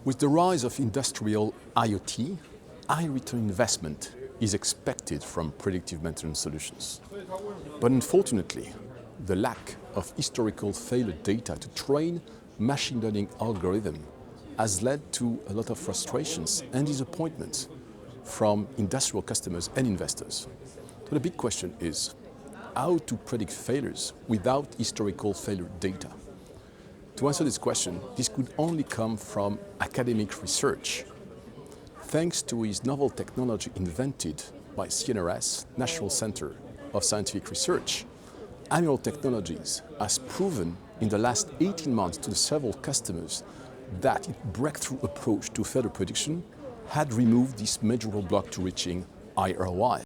With the rise of industrial IoT, high return investment is expected from predictive maintenance solutions. But unfortunately, the lack of historical failure data to train machine learning algorithms has led to a lot of frustrations and disappointments from industrial customers and investors. So the big question is how to predict failures without historical failure data. To answer this question, this could only come from academic research. Thanks to his novel technology invented by CNRS, National Center of Scientific Research, Amiral Technologies has proven in the last 18 months to several customers that its breakthrough approach to failure prediction had removed this major roadblock to reaching high ROI.